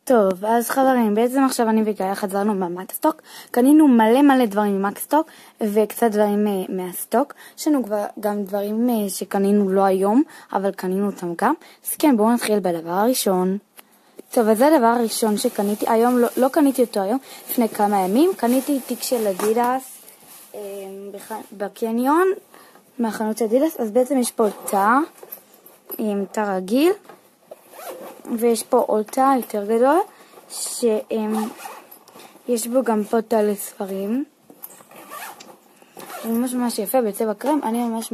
טוב, אז חברים, בעצם עכשיו אני וגאיה חזרנו מהמקסטוק, קנינו מלא דברים ממקסטוק וקצת דברים מהסטוק. יש לנו כבר גם דברים שקנינו לא היום, אבל קנינו אותם גם. אז כן, בואו נתחיל בדבר הראשון. טוב, אז זה הדבר הראשון שקניתי, היום לא קניתי אותו היום, לפני כמה ימים, קניתי תיק של אדידס בקניון, מהחנות אדידס. אז בעצם יש פה תא רגיל, ויש פה עוד תא יותר גדול, שיש בו גם פה תא לספרים. הוא ממש יפה בצבע קרם, אני ממש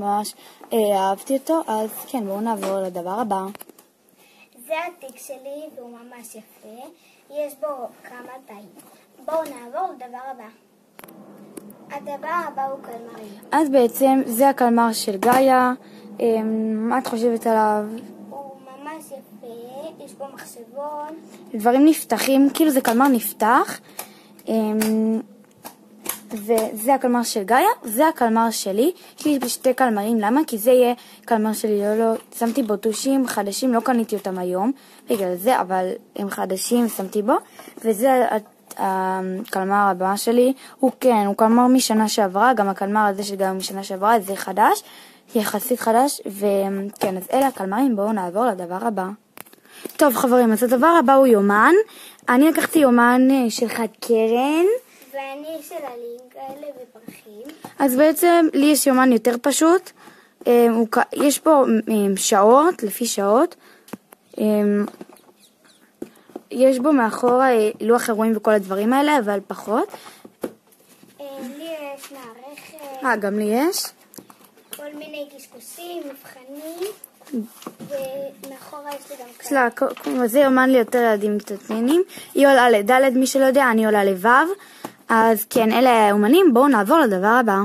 אהבתי אותו. אז כן, בואו נעבור לדבר הבא. זה התיק שלי והוא ממש יפה, יש בו כמה תאים. בואו נעבור לדבר הבא. הדבר הבא הוא קלמרים. אז בעצם זה הקלמר של גאיה, מה את חושבת עליו? הוא ממש יפה, יש בו מחשבון. דברים נפתחים, כאילו זה קלמר נפתח, וזה הקלמר של גאיה, זה הקלמר שלי. יש לי שתי קלמרים, למה? כי זה יהיה קלמר שלי, לא שמתי בו טושים חדשים, לא קניתי אותם היום בגלל זה, אבל הם חדשים, שמתי בו. וזה הקלמר הבא שלי, הוא קלמר משנה שעברה, גם הקלמר הזה שגם משנה שעברה, זה חדש, יחסית חדש. וכן, אז אלה הקלמרים. בואו נעבור לדבר הבא. טוב חברים, אז הדבר הבא הוא יומן. אני לקחתי יומן של חד קרן, ואני של עלים כאלה ופרחים. אז בעצם לי יש יומן יותר פשוט, יש פה שעות, לפי שעות, יש בו מאחורה לוח אירועים וכל הדברים האלה, אבל פחות. לי יש מערכת. גם לי יש. כל מיני קשקושים, מבחנים, ומאחורה יש לי גם כאלה. זה יומן לי יותר ילדים קטנים. היא עולה לד', מי שלא יודע, אני עולה לו'. אז כן, אלה האומנים. בואו נעבור לדבר הבא.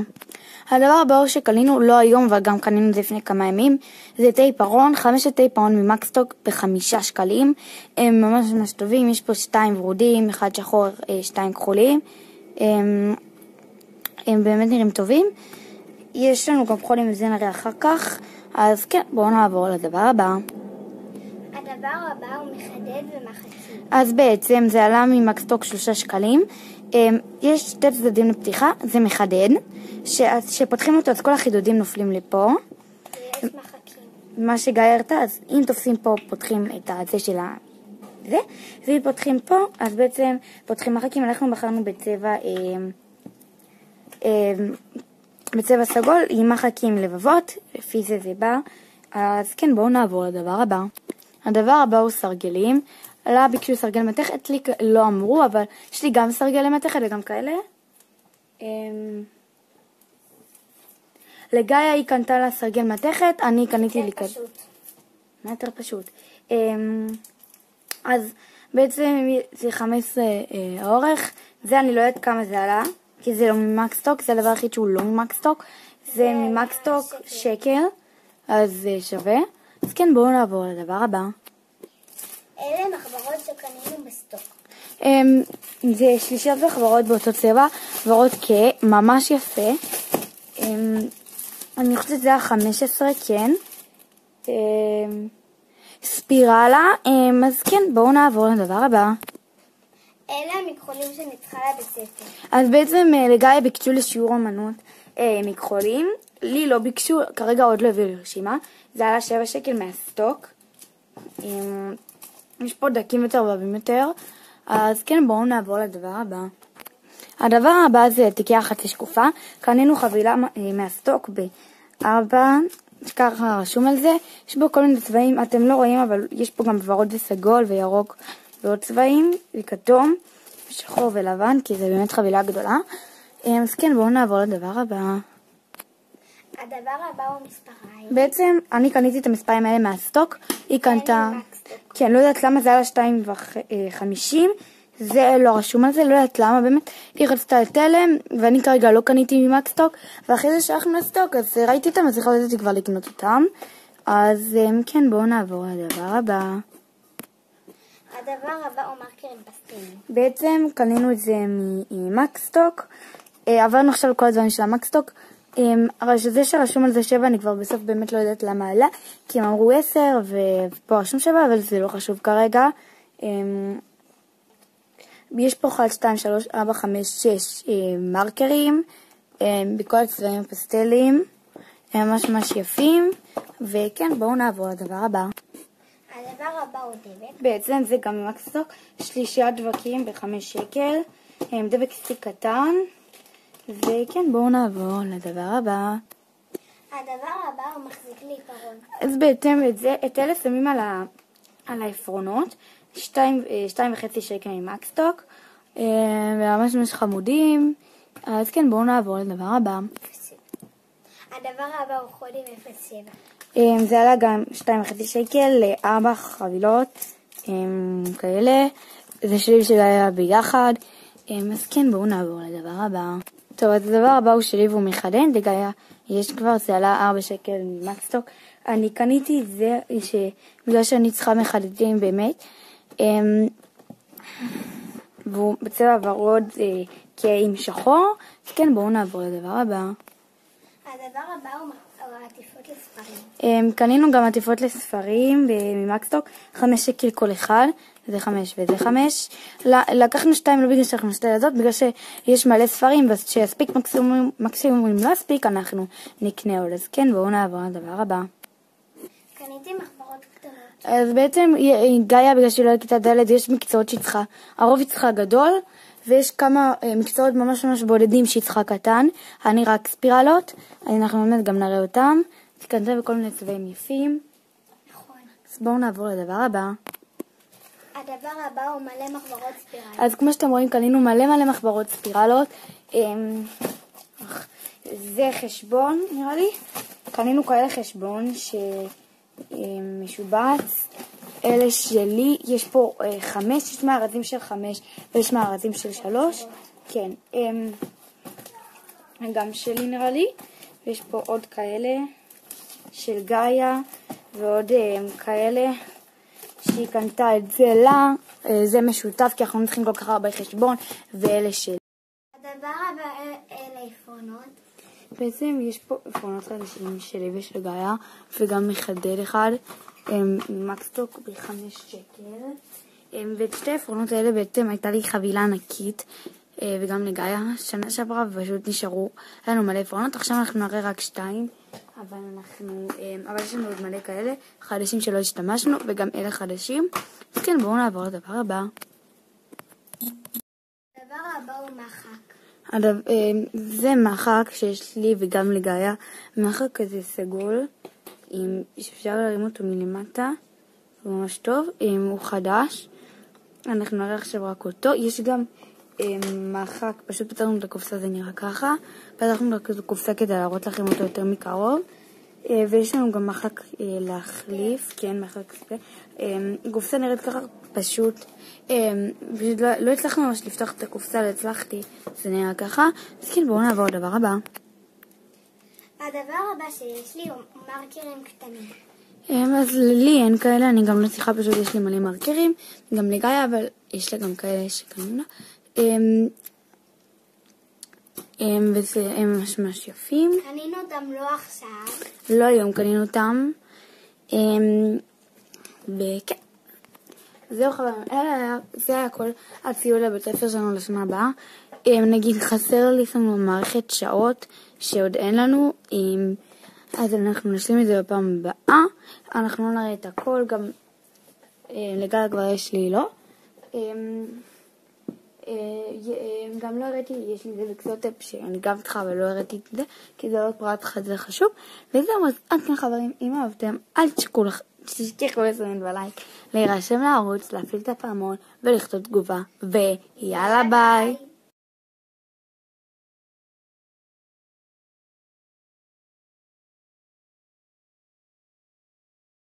הדבר הבא שקנינו לא היום, אבל גם קנינו את זה לפני כמה ימים, זה תה עיפרון, 5 תה עיפרון ממקסטוק ב5 שקלים. הם ממש טובים, יש פה 2 ורודים, 1 שחור, 2 כחולים. הם באמת נראים טובים. יש לנו גם כחולים, וזה נראה אחר כך. אז כן, בואו נעבור לדבר הבא. הדבר הבא הוא מחדד ומחצית. אז בעצם זה עלה ממקסטוק 3 שקלים. יש 2 צדדים לפתיחה, זה מחדד, שפותחים אותו אז כל החידודים נופלים לפה. ויש מחקים. מה שגאיה הרתה, אז אם תופסים פה פותחים את הזה של זה, ואם פותחים פה אז בעצם פותחים מחקים. אנחנו בחרנו בצבע סגול עם מחקים לבבות, לפי זה בא. אז כן, בואו נעבור לדבר הבא. הדבר הבא הוא סרגלים. לה ביקשו סרגל מתכת, לי לא אמרו, אבל יש לי גם סרגל מתכת וגם כאלה. לגאיה היא קנתה לה סרגל מתכת, אני קניתי לי כזה. מה יותר פשוט? אז בעצם זה 15 האורך, זה אני לא יודעת כמה זה עלה, כי זה לא ממקסטוק, זה הדבר הכי שהוא לא ממקסטוק, זה ממקסטוק שקל, אז זה שווה. אז כן, בואו נעבור לדבר הבא. אלה מחברות שקנינו בסטוק. זה שלישיות וחברות באותו צבע, חברות ממש יפה. אני חושבת שזה היה 15, כן. ספירלה. אז כן, בואו נעבור לדבר הבא. אלה המכחולים שנצחה לבית ספר. אז בעצם לגאיה ביקשו לשיעור אמנות מכחולים. לי לא ביקשו, כרגע עוד לא הביאו לרשימה. זה היה 7 שקל מהסטוק. יש פה דקים יותר רבים יותר. אז כן, בואו נעבור לדבר הבא. הדבר הבא זה תיקייה חצי שקופה. קנינו חבילה מהסטוק ב4, ככה רשום על זה. יש בו כל מיני צבעים, אתם לא רואים, אבל יש פה גם ורוד וסגול וירוק ועוד צבעים, וכתום, שחור ולבן, כי זה באמת חבילה גדולה. אז כן, בואו נעבור לדבר הבא. הדבר הבא הוא מספריים. בעצם אני קניתי את המספרים האלה מהסטוק. היא קנתה, כן, לא יודעת למה זה היה 2.50, זה לא רשום על זה, לא יודעת למה באמת. היא רצתה את אלה, ואני כרגע לא קניתי ממקסטוק, ואחרי זה שהלכנו לסטוק, אז ראיתי אותם, אז החלטתי כבר לקנות אותם. אז כן, בואו נעבור לדבר הבא. הדבר הבא הוא מרקרים פסטלים. בעצם קנינו את זה ממקסטוק, עברנו עכשיו כל הדברים של המקסטוק, אבל שזה שרשום על זה 7, אני כבר בסוף באמת לא יודעת למה עלה, כי הם אמרו 10 ופה רשום 7, אבל זה לא חשוב כרגע. יש פה 1, 2, 3, 4, 5, 6 מרקרים, בכל הצבעים הפסטלים, הם ממש יפים, וכן, בואו נעבור לדבר הבא. הדבר הבא הוא דבק. בעצם זה גם ממקסטוק, שלישיית דבקים ב5 שקל, דבק סטיק קטן, וכן, בואו נעבור לדבר הבא. הדבר הבא הוא מחזיק לי עיפרון. אז בעצם את אלה שמים על העפרונות, 2.5 שקל ממקסטוק, וממש חמודים. אז כן, בואו נעבור לדבר הבא. הדבר הבא הוא חודים 0.7. זה עלה גם 2.5 שקל ל4 חבילות כאלה. זה שלי ושגאיה ביחד. אז כן, בואו נעבור לדבר הבא. טוב, אז הדבר הבא הוא שלי והוא מחדן. לגאיה יש כבר, זה עלה 4 שקל ממקסטוק. אני קניתי את זה בגלל שאני צריכה מחדדים באמת. והוא בצבע ורוד עם שחור. אז כן, בואו נעבור לדבר הבא. הדבר הבא הוא עטיפות לספרים. קנינו גם עטיפות לספרים ממקסטוק, 5 שקל כל אחד, זה 5 וזה 5. לקחנו 2 לא בגלל שאנחנו 2 הזאת, בגלל שיש מלא ספרים, ושיספיק מקסימום אם לא יספיק, אנחנו נקנה עוד. אז כן, בואו נעבור לדבר הבא. קניתי מחברות קטנות. אז בעצם גאיה, בגלל שהיא לא לכיתה ד', יש מקצועות שהיא צריכה, הרוב היא צריכה גדול, ויש כמה מקצועות ממש בודדים שהיא צריכה קטן. אני רק ספירלות, אנחנו באמת גם נראה אותם. תקנתה בכל מיני צבעים יפים. נכון. אז בואו נעבור לדבר הבא. הדבר הבא הוא מלא מחברות ספירלות. אז כמו שאתם רואים, קנינו מלא מחברות ספירלות. זה חשבון, נראה לי. קנינו כאלה חשבון שמשובץ. אלה שלי, יש פה 5, יש מארזים של 5 ויש מארזים של 3. כן, גם שלי נראה לי. ויש פה עוד כאלה של גאיה ועוד כאלה שהיא קנתה את זה לה. זה משותף כי אנחנו צריכים כל כך הרבה חשבון, ואלה שלי. הדבר הבא אלה עפרונות. בעצם יש פה עפרונות חדשים שלי ושל גאיה, וגם מחדד אחד. מקסטוק ב5 שקל. ואת שתי העפרונות האלה בעצם הייתה לי חבילה ענקית, וגם לגאיה שנה שעברה, ופשוט נשארו לנו מלא עפרונות. עכשיו אנחנו נראה רק 2, אבל יש לנו עוד מלא כאלה חדשים שלא השתמשנו, וגם אלה חדשים. אז כן, בואו נעבור לדבר הבא. הדבר הבא הוא מחק. זה מחק שיש לי וגם לגאיה, מחק כזה סגול, שאפשר להרים אותו מלמטה, הוא ממש טוב, הוא חדש. אנחנו נראה עכשיו רק אותו. יש גם מחק, פשוט פתחנו את הקופסה, זה נראה ככה, פתחנו את הקופסה כדי להראות לכם אותו יותר מקרוב. ויש לנו גם מחק להחליף, כן, מחק כזה. קופסה נראית ככה פשוט, לא הצלחנו ממש לפתוח את הקופסה, לא הצלחתי, זה נראה ככה. אז כן, בואו נעבור לדבר הבא. הדבר הבא שיש לי הוא מרקרים קטנים. אז לי אין כאלה, אני גם לא צריכה, פשוט יש לי מלא מרקרים, גם לגאיה, אבל יש לה גם כאלה שקנינו לה. והם ממש יפים. קנינו אותם לא עכשיו. לא היום קנינו אותם. וכן. זהו חברים, זה היה כל הציוד לבית ספר שלנו לשנה הבאה. נגיד חסר לי לנו מערכת שעות שעוד אין לנו, אז אנחנו נשלים את זה בפעם הבאה. אנחנו לא נראה את הכל, גם לגאיה כבר יש לי לא. גם לא הראיתי, יש לי זה בקסוטפ שאני גם איתך אבל לא הראיתי את זה, כי זה עוד פרט אחד, זה חשוב. וזהו, אז עד כאן חברים, אם אהבתם, אל תשכחו לסמן בלייק, להירשם לערוץ, להפעיל את הפעמון ולכתוב תגובה, ויאללה ביי.